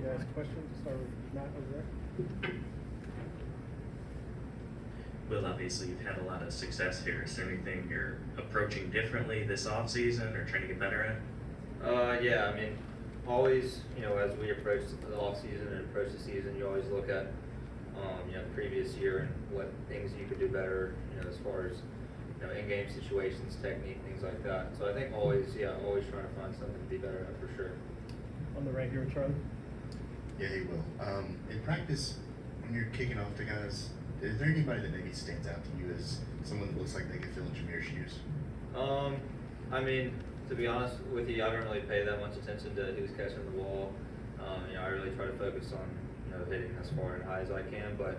to ask questions. Start with Matt over there. Will, obviously you've had a lot of success here. Is there anything you're approaching differently this off season or trying to get better at? Yeah, I mean, always, as we approach the off season and approach the season, you always look at, the previous year and what things you could do better, as far as, in-game situations, technique, things like that. So I think always trying to find something to be better at for sure. On the right here with Charlie. Yeah, he will. In practice, when you're kicking off to guys, is there anybody that maybe stands out to you as someone that looks like they could fill in Jameer's shoes? I mean, to be honest with you, I don't really pay that much attention to who's catching the ball. I really try to focus on, hitting as far and high as I can, but,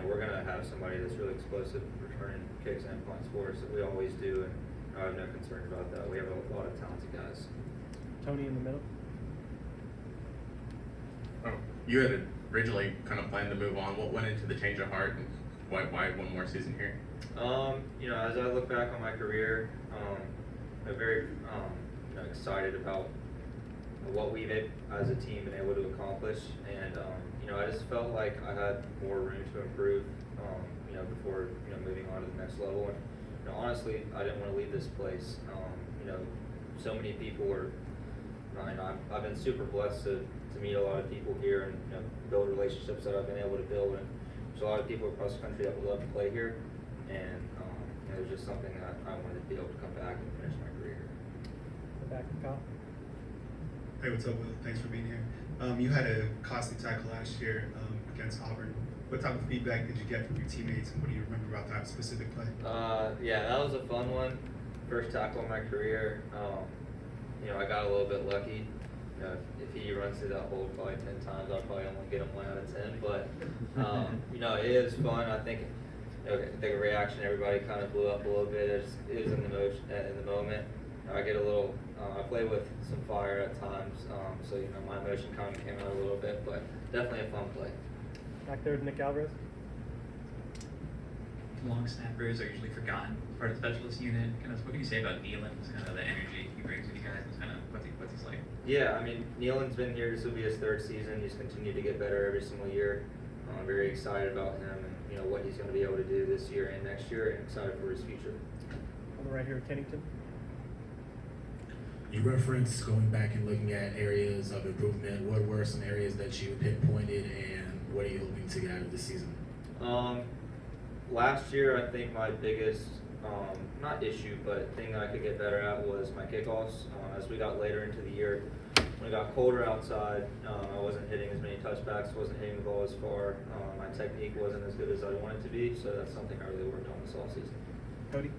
we're going to have somebody that's really explosive returning kicks and punts for us that we always do, and I have no concern about that. We have a lot of talented guys. Tony in the middle. Oh, you had originally kind of planned to move on. What went into the change of heart, and why one more season here? As I look back on my career, I'm very excited about what we've as a team been able to accomplish, and I just felt like I had more room to improve, before moving on to the next level. And honestly, I didn't want to leave this place. So many people are. I've been super blessed to meet a lot of people here and build relationships that I've been able to build. And there's a lot of people across the country that would love to play here, and it was just something that I wanted to be able to come back and finish my career here. The back of Kyle. Hey, what's up, Will? Thanks for being here. You had a costly tackle last year against Auburn. What type of feedback did you get from your teammates, and what do you remember about that specific play? Yeah, that was a fun one. First tackle in my career. I got a little bit lucky. If he runs through that hole probably 10 times, I'll probably only get him 1 out of 10. But it is fun. I think the reaction, everybody kind of blew up a little bit. It was in the moment. I get a little. I play with some fire at times, so my emotion kind of came out a little bit, but definitely a fun play. Back there with Nick Alvarez. Long snappers are usually forgotten part of the specialist unit. What can you say about Nealon's kind of the energy he brings with you guys, and kind of what's he's like? Yeah, I mean, Nealon's been here. This will be his 3rd season. He's continued to get better every single year. I'm very excited about him and what he's going to be able to do this year and next year, and excited for his future. On the right here with Kennington. You referenced going back and looking at areas of improvement. What were some areas that you pinpointed, and what are you hoping to get out of this season? Last year, I think my biggest, not issue, but thing that I could get better at was my kickoffs. As we got later into the year, when it got colder outside, I wasn't hitting as many touchbacks, wasn't hitting the ball as far. My technique wasn't as good as I wanted to be, so that's something I really worked on this offseason. Cody.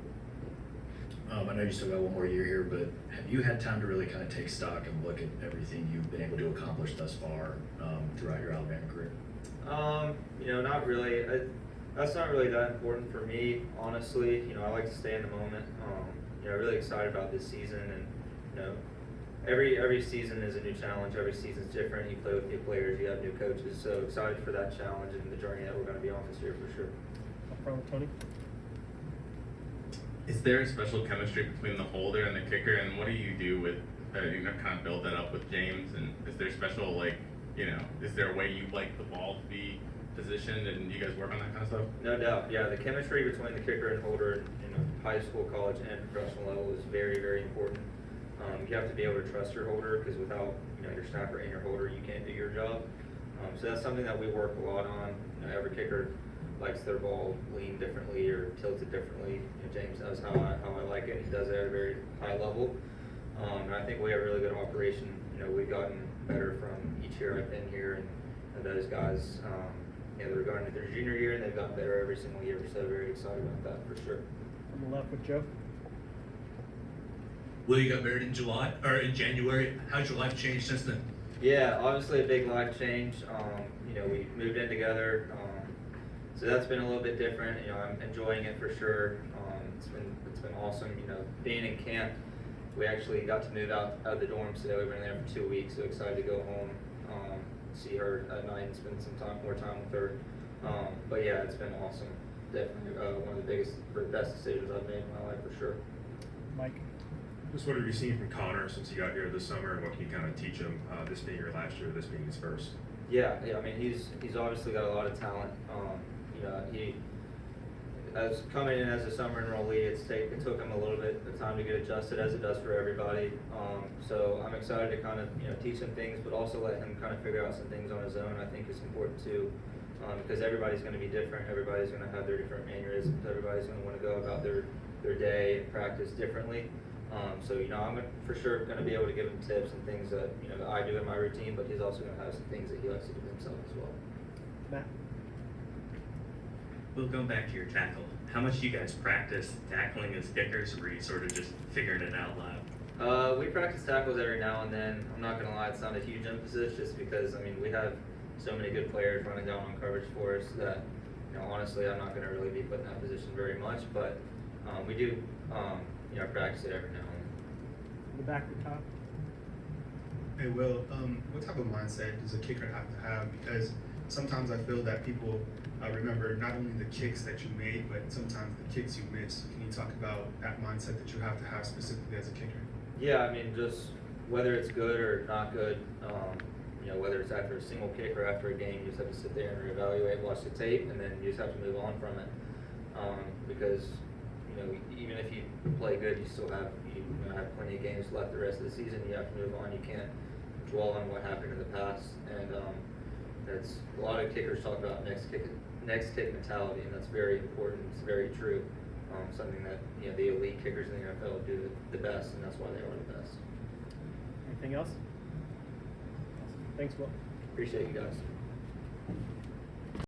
I know you still got 1 more year here, but have you had time to really kind of take stock and look at everything you've been able to accomplish thus far throughout your Alabama career? Not really. That's not really that important for me, honestly. I like to stay in the moment. Really excited about this season, and every season is a new challenge. Every season's different. You play with new players, you have new coaches. So excited for that challenge and the journey that we're going to be on this year for sure. Up front with Tony. Is there a special chemistry between the holder and the kicker, and what do you do with kind of build that up with James? And is there special is there a way you like the ball to be positioned, and you guys work on that kind of stuff? No doubt, yeah. The chemistry between the kicker and holder high school, college, and professional level is very, very important. You have to be able to trust your holder, because without your snapper and your holder, you can't do your job. So that's something that we work a lot on. Every kicker likes their ball leaned differently or tilted differently. James knows how I like it. He does it at a very high level. And I think we have a really good operation. We've gotten better from each year I've been here, and those guys, they're going into their junior year, and they've gotten better every single year. So very excited about that for sure. On the left with Joe. Will, you got married in January. How's your life changed since then? Yeah, obviously a big life change. We moved in together, so that's been a little bit different. I'm enjoying it for sure. It's been awesome. Being in camp, we actually got to move out of the dorms today. We've been there for 2 weeks, so excited to go home, see her at night, and spend some more time with her. But yeah, it's been awesome. Definitely one of the best decisions I've made in my life for sure. Mike. Just what have you seen from Connor since he got here this summer, and what can you kind of teach him, this being your last year, this being his first? Yeah, I mean, he's obviously got a lot of talent. You know, he, as coming in as a summer enrollee, it took him a little bit of time to get adjusted, as it does for everybody. So I'm excited to kind of, you know, teach him things, but also let him kind of figure out some things on his own. I think it's important too, because everybody's going to be different. Everybody's going to have their different mannerisms. Everybody's going to want to go about their day and practice differently. So, you know, I'm for sure going to be able to give him tips and things that, you know, that I do in my routine, but he's also going to have some things that he likes to do himself as well. Matt? Will, going back to your tackle, how much do you guys practice tackling as kickers, or are you sort of just figuring it out loud? We practice tackles every now and then. I'm not gonna lie, it's not a huge emphasis, just because, I mean, we have so many good players running down on coverage for us that, you know, honestly, I'm not gonna really be put in that position very much, but we do, you know, practice it every now and then. In the back of the top? Hey, Will, what type of mindset does a kicker have to have? Because sometimes I feel that people remember not only the kicks that you made, but sometimes the kicks you missed. Can you talk about that mindset that you have to have specifically as a kicker? Yeah, I mean, just whether it's good or not good, you know, whether it's after a single kick or after a game, you just have to sit there and reevaluate, watch the tape, and then you just have to move on from it. Because, you know, even if you play good, you still have, you know, have plenty of games left the rest of the season. You have to move on. You can't dwell on what happened in the past. And that's a lot of kickers talk about next kick mentality, and that's very important. It's very true. Something that, you know, the elite kickers in the NFL do the best, and that's why they are the best. Anything else? Awesome. Thanks, Will. Appreciate you guys.